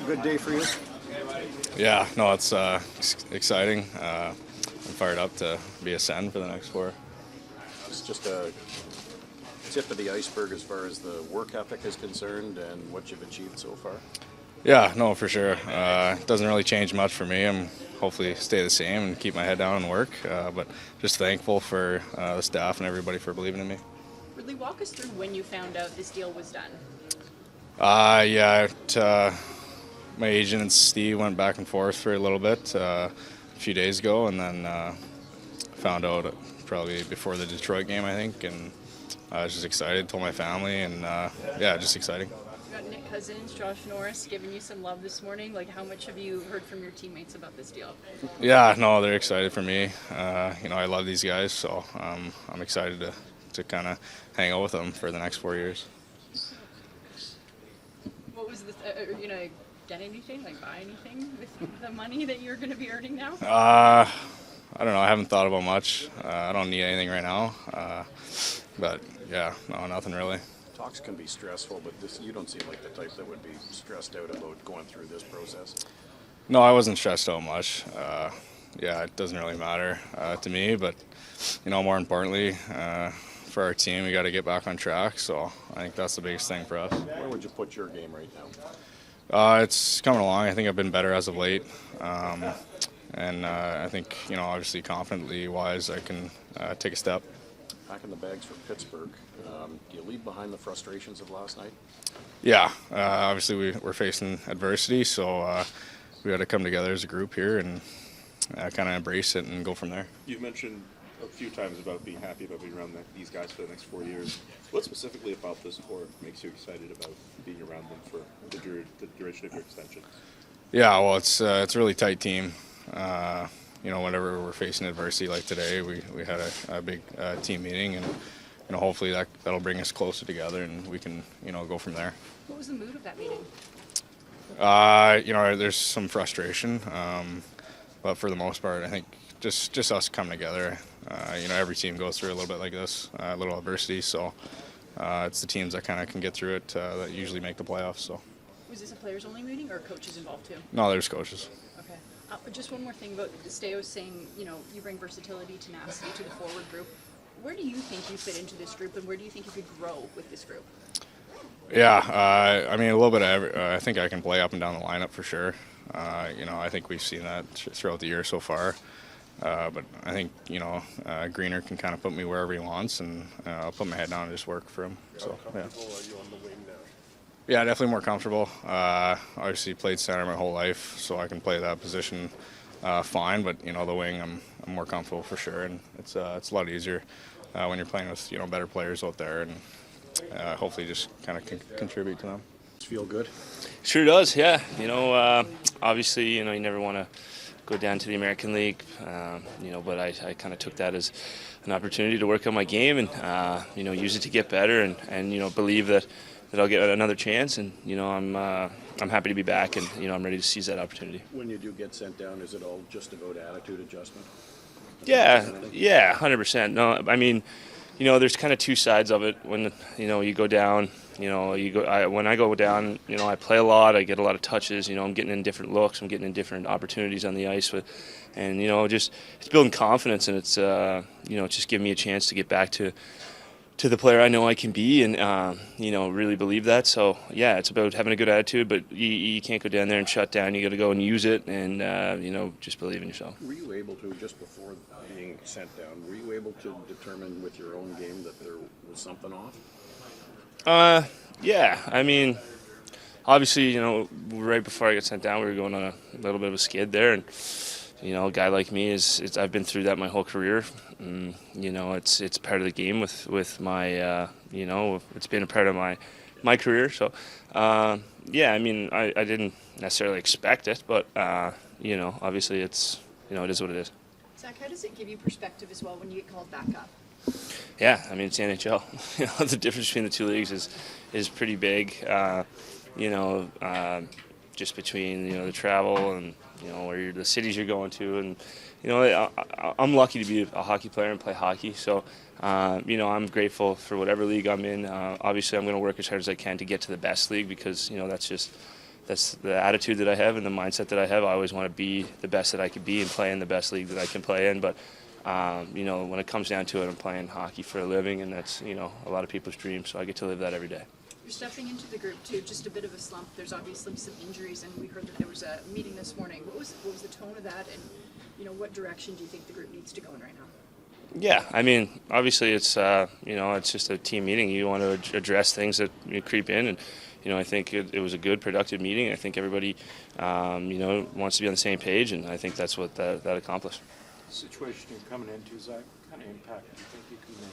a good day for you? Yeah, no, it's exciting. I'm fired up to be a Sen for the next 4. It's just a tip of the iceberg as far as the work ethic is concerned and what you've achieved so far. Yeah, no, for sure. It doesn't really change much for me. I'm hopefully stay the same and keep my head down and work. But just thankful for the staff and everybody for believing in me. Ridly, walk us through when you found out this deal was done. My agent and Steve went back and forth for a little bit a few days ago, and then found out probably before the Detroit game, I think, and I was just excited, told my family, and just exciting. You got Nick Cousins, Josh Norris giving you some love this morning. Like, how much have you heard from your teammates about this deal? Yeah, no, they're excited for me. I love these guys, so I'm excited to kind of hang out with them for the next 4 years. What was this? Are you gonna get anything, like buy anything with the money that you're going to be earning now? I don't know. I haven't thought about much. I don't need anything right now. But yeah, no, nothing really. Talks can be stressful, but you don't seem like the type that would be stressed out about going through this process. No, I wasn't stressed out much. It doesn't really matter to me, but more importantly, for our team, we got to get back on track. So I think that's the biggest thing for us. Where would you put your game right now? It's coming along. I think I've been better as of late. I think, obviously confidently wise, I can take a step. Back in the bags for Pittsburgh. Do you leave behind the frustrations of last night? Yeah, obviously we're facing adversity, so we got to come together as a group here and kind of embrace it and go from there. You've mentioned a few times about being happy about being around these guys for the next 4 years. What specifically about this core makes you excited about being around them for the duration of your extension? Yeah, well, it's a really tight team. Whenever we're facing adversity like today, we had a big team meeting, and hopefully that'll bring us closer together, and we can go from there. What was the mood of that meeting? There's some frustration, but for the most part, I think just us coming together. Every team goes through a little bit like this, a little adversity. So it's the teams that kind of can get through it that usually make the playoffs. So. Was this a players-only meeting or coaches involved too? No, there's coaches. Okay. Just one more thing about Steo's saying, you bring versatility, tenacity to the forward group. Where do you think you fit into this group, and where do you think you could grow with this group? Yeah, a little bit of I think I can play up and down the lineup for sure. I think we've seen that throughout the year so far. But I think, Greener can kind of put me wherever he wants, and I'll put my head down and just work for him. So, yeah. Are you on the wing now? Yeah, definitely more comfortable. Obviously played center my whole life, so I can play that position fine. But, the wing, I'm more comfortable for sure, and it's a lot easier when you're playing with, better players out there, and hopefully just kind of contribute to them. Feel good? Sure does, yeah. Obviously, you never want to go down to the American League, but I kind of took that as an opportunity to work on my game and, use it to get better and believe that I'll get another chance. And, I'm happy to be back and, I'm ready to seize that opportunity. When you do get sent down, is it all just about attitude adjustment? Yeah, 100%. No, I mean, there's kind of two sides of it. When, you go down, when I go down, I play a lot, I get a lot of touches, I'm getting in different looks, I'm getting in different opportunities on the ice and it's building confidence, and it's, just giving me a chance to get back to the player I know I can be and, really believe that. So, yeah, it's about having a good attitude, but you can't go down there and shut down. You got to go and use it and, just believe in yourself. Were you able to, just before being sent down, were you able to determine with your own game that there was something off? Yeah, I mean, obviously, right before I got sent down, we were going on a little bit of a skid there, and a guy like me I've been through that my whole career. And, it's part of the game with my, it's been a part of my career. So, yeah, I mean, I didn't necessarily expect it, but obviously it is what it is. Zach, how does it give you perspective as well when you get called back up? Yeah, I mean, it's the NHL. The difference between the two leagues is pretty big. Just between the travel and where the cities you're going to, and I'm lucky to be a hockey player and play hockey. So I'm grateful for whatever league I'm in. Obviously, I'm going to work as hard as I can to get to the best league because that's the attitude that I have and the mindset that I have. I always want to be the best that I could be and play in the best league that I can play in. But when it comes down to it, I'm playing hockey for a living, and that's a lot of people's dream. So I get to live that every day. You're stepping into the group too, just a bit of a slump. There's obviously some injuries, and we heard that there was a meeting this morning. What was the tone of that, and what direction do you think the group needs to go in right now? Yeah, I mean, obviously it's it's just a team meeting. You want to address things that creep in, and I think it was a good, productive meeting. I think everybody wants to be on the same page, and I think that's what that accomplished. The situation you're coming into, Zach, what kind of impact do you think you can make?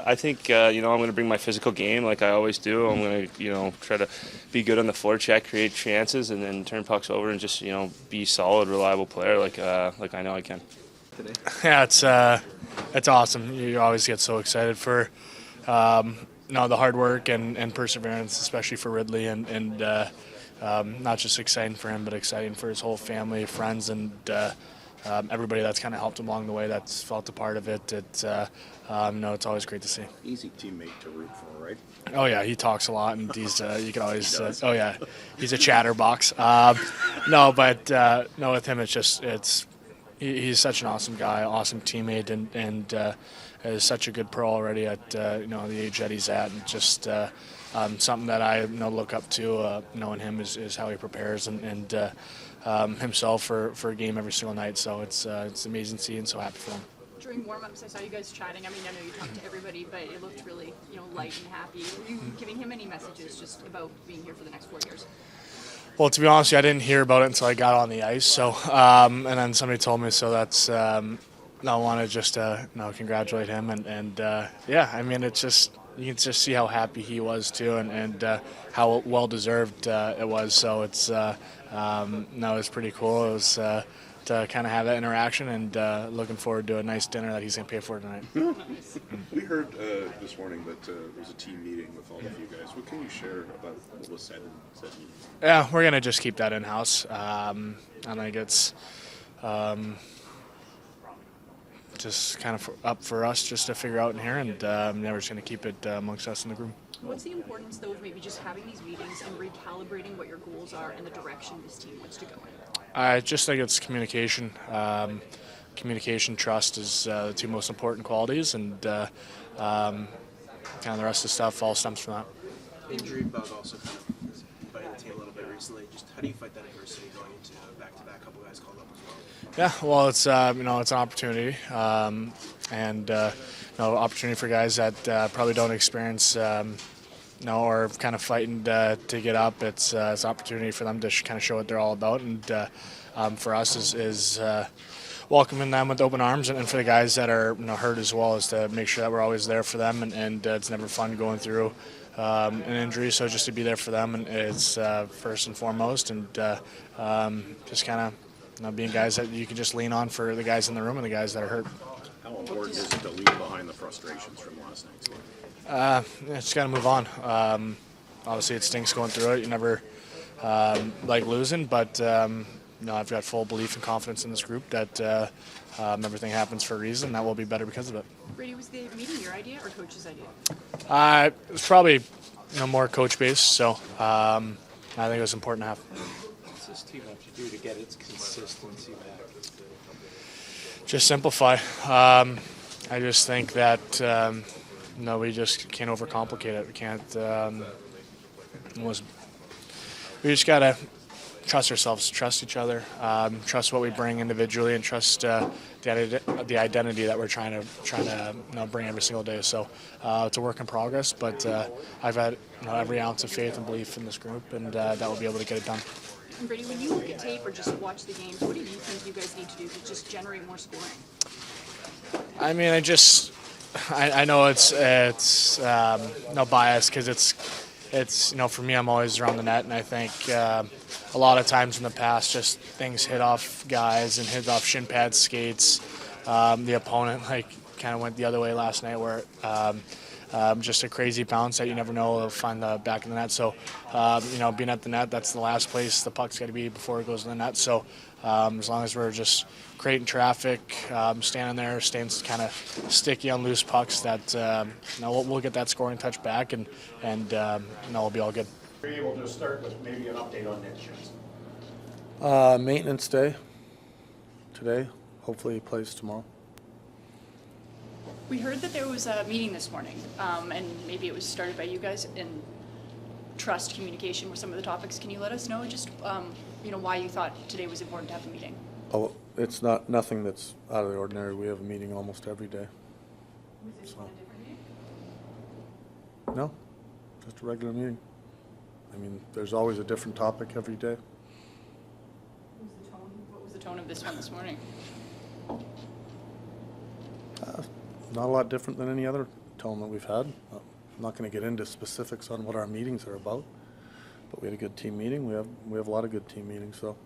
I think I'm going to bring my physical game like I always do. I'm going to try to be good on the forecheck, create chances, and then turn pucks over and just be a solid, reliable player like I know I can. Yeah, it's awesome. You always get so excited for the hard work and perseverance, especially for Ridley, and not just exciting for him, but exciting for his whole family, friends, and everybody that's kind of helped him along the way, that's felt a part of it. It's always great to see. Easy teammate to root for, right? Oh yeah, he talks a lot, and he's you can always oh yeah, he's a chatterbox. With him he's such an awesome guy, awesome teammate, and is such a good pro already at the age that he's at, and just something that I look up to knowing him is how he prepares and himself for a game every single night. So it's amazing to see, and so happy for him. During warm-ups, I saw you guys chatting. I mean, I know you talked to everybody, but it looked really, light and happy. Were you giving him any messages just about being here for the next 4 years? Well, to be honest, I didn't hear about it until I got on the ice. So, and then somebody told me. So that's I want to just congratulate him, and I mean, it's just you can just see how happy he was too, and how well deserved it was. So it's it's pretty cool. It was to kind of have that interaction, and looking forward to a nice dinner that he's going to pay for tonight. We heard this morning that there was a team meeting with all of you guys. What can you share about what was said in that meeting? Yeah, we're going to just keep that in-house. I think it's just kind of up for us just to figure out in here, and we're just going to keep it amongst us in the group. What's the importance, though, of maybe just having these meetings and recalibrating what your goals are and the direction this team wants to go in? I just think it's communication. Communication, trust is the two most important qualities, and kind of the rest of the stuff all stems from that. Injury bug also kind of biting the team a little bit recently. Just how do you fight that adversity going into back-to-back? Couple guys called up as well. Yeah, well, it's it's an opportunity, and opportunity for guys that probably don't experience. Or kind of fighting to get up. It's an opportunity for them to kind of show what they're all about, and for us is welcoming them with open arms, and for the guys that are hurt as well, is to make sure that we're always there for them, and it's never fun going through an injury, so just to be there for them, and it's first and foremost, and just kind of being guys that you can just lean on for the guys in the room and the guys that are hurt. How important is it to leave behind the frustrations from last night's game? Just got to move on. Obviously, it stinks going through it. You never like losing, but I've got full belief and confidence in this group that everything happens for a reason. That will be better because of it. Brady, was the meeting your idea or coach's idea? It was probably more coach based, so I think it was important to have. What's this team have to do to get its consistency back? Just simplify. I just think that. We just can't overcomplicate it. We can't. We just gotta trust ourselves, trust each other, trust what we bring individually, and trust the identity that we're trying to bring every single day. So it's a work in progress, but I've had every ounce of faith and belief in this group, and that we'll be able to get it done. And Brady, when you look at tape or just watch the games, what do you think you guys need to do to just generate more scoring? I mean, I know it's no bias because it's for me, I'm always around the net, and I think a lot of times in the past just things hit off guys and hit off shin pads, skates. The opponent kind of went the other way last night where just a crazy bounce that you never know will find the back of the net. So being at the net, that's the last place the puck's got to be before it goes to the net. So as long as we're just creating traffic, standing there, staying kind of sticky on loose pucks, that we'll get that scoring touch back, and we'll be all good. Are you able to start with maybe an update on Nick Jensen? Maintenance day today. Hopefully he plays tomorrow. We heard that there was a meeting this morning, and maybe it was started by you guys in trust communication with some of the topics. Can you let us know just why you thought today was important to have a meeting? Oh, it's nothing that's out of the ordinary. We have a meeting almost every day. Was this one a different meeting? No, just a regular meeting. I mean, there's always a different topic every day. What was the tone of this one this morning? Not a lot different than any other tone that we've had. I'm not going to get into specifics on what our meetings are about, but we had a good team meeting. We have a lot of good team meetings, so.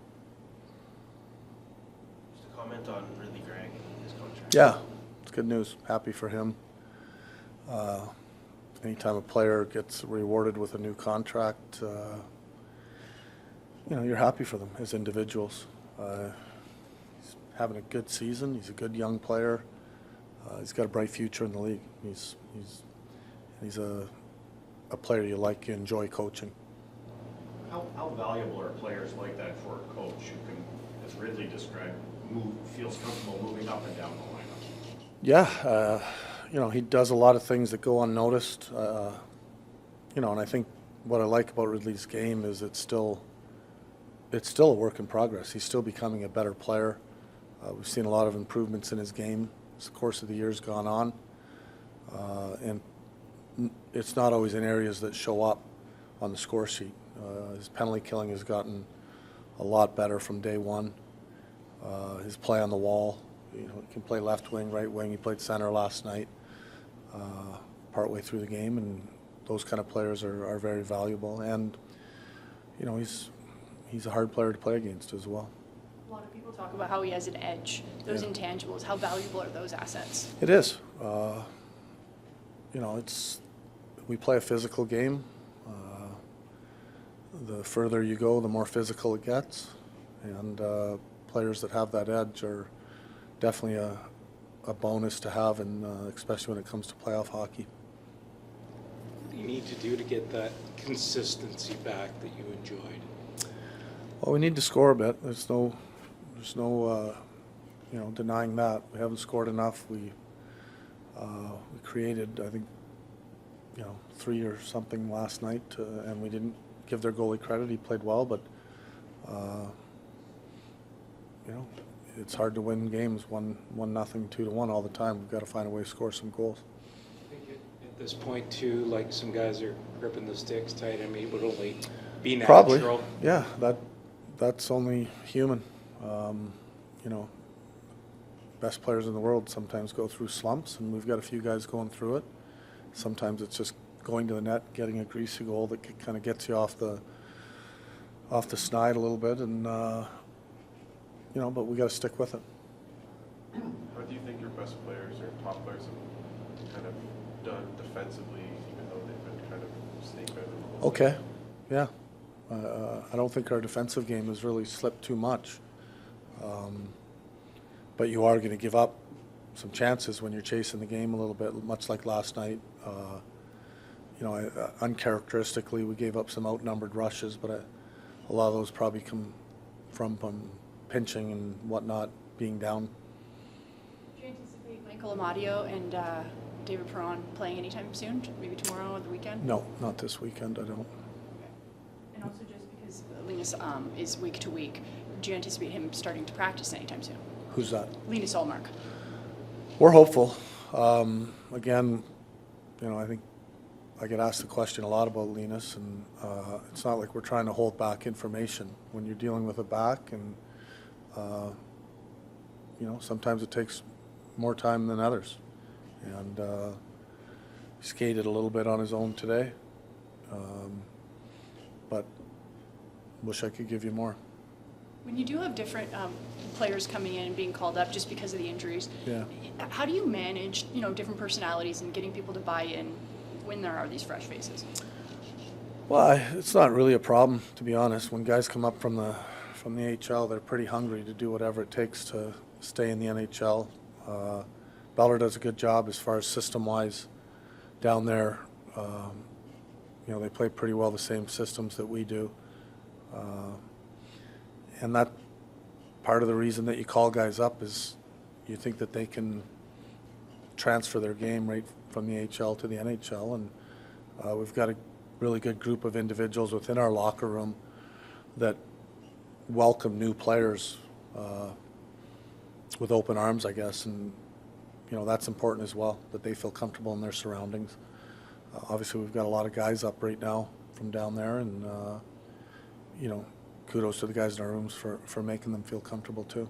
Just a comment on Ridly Greig and his contract. Yeah, it's good news. Happy for him. Anytime a player gets rewarded with a new contract, you're happy for them as individuals. He's having a good season. He's a good young player. He's got a bright future in the league. He's a player you like, you enjoy coaching. How valuable are players like that for a coach who can, as Ridley described, feels comfortable moving up and down the lineup? Yeah, he does a lot of things that go unnoticed. And I think what I like about Ridley's game is it's still a work in progress. He's still becoming a better player. We've seen a lot of improvements in his game as the course of the year's gone on. And it's not always in areas that show up on the score sheet. His penalty killing has gotten a lot better from day one. His play on the wall, he can play left wing, right wing. He played center last night, partway through the game, and those kind of players are very valuable. And he's a hard player to play against as well. A lot of people talk about how he has an edge. Those intangibles, how valuable are those assets? It is. We play a physical game. The further you go, the more physical it gets. And players that have that edge are definitely a bonus to have, and especially when it comes to playoff hockey. What do you need to do to get that consistency back that you enjoyed? Well, we need to score a bit. There's no denying that. We haven't scored enough. We created, I think, 3 or something last night, and we didn't give their goalie credit. He played well, but it's hard to win games 1-0, 2-1 all the time. We've got to find a way to score some goals. I think at this point too, like some guys are gripping the sticks tight. I mean, it would only be natural. Probably, yeah. That's only human. Best players in the world sometimes go through slumps, and we've got a few guys going through it. Sometimes it's just going to the net, getting a greasy goal that kind of gets you off the snide a little bit, and but we got to stick with it. How do you think your best players or top players have kind of done defensively, even though they've been kind of snake bit? Okay, yeah. I don't think our defensive game has really slipped too much. But you are going to give up some chances when you're chasing the game a little bit, much like last night. Uncharacteristically, we gave up some outnumbered rushes, but a lot of those probably come from pinching and whatnot, being down. Do you anticipate Michael Amadio and David Perron playing anytime soon? Maybe tomorrow or the weekend? No, not this weekend, I don't. And also just because Linus is week to week, do you anticipate him starting to practice anytime soon? Who's that? Linus Ullmark. We're hopeful. Again, I think I get asked the question a lot about Linus, and it's not like we're trying to hold back information. When you're dealing with a back, and sometimes it takes more time than others. And he skated a little bit on his own today, but wish I could give you more. When you do have different players coming in and being called up just because of the injuries, how do you manage, different personalities and getting people to buy in when there are these fresh faces? Well, it's not really a problem, to be honest. When guys come up from the AHL, they're pretty hungry to do whatever it takes to stay in the NHL. Beller does a good job as far as system-wise down there. You know, they play pretty well the same systems that we do. And that part of the reason that you call guys up is you think that they can transfer their game right from the HL to the NHL. And we've got a really good group of individuals within our locker room that welcome new players with open arms, I guess. And, you know, that's important as well, that they feel comfortable in their surroundings. Obviously, we've got a lot of guys up right now from down there, and, you know, kudos to the guys in our rooms for making them feel comfortable too.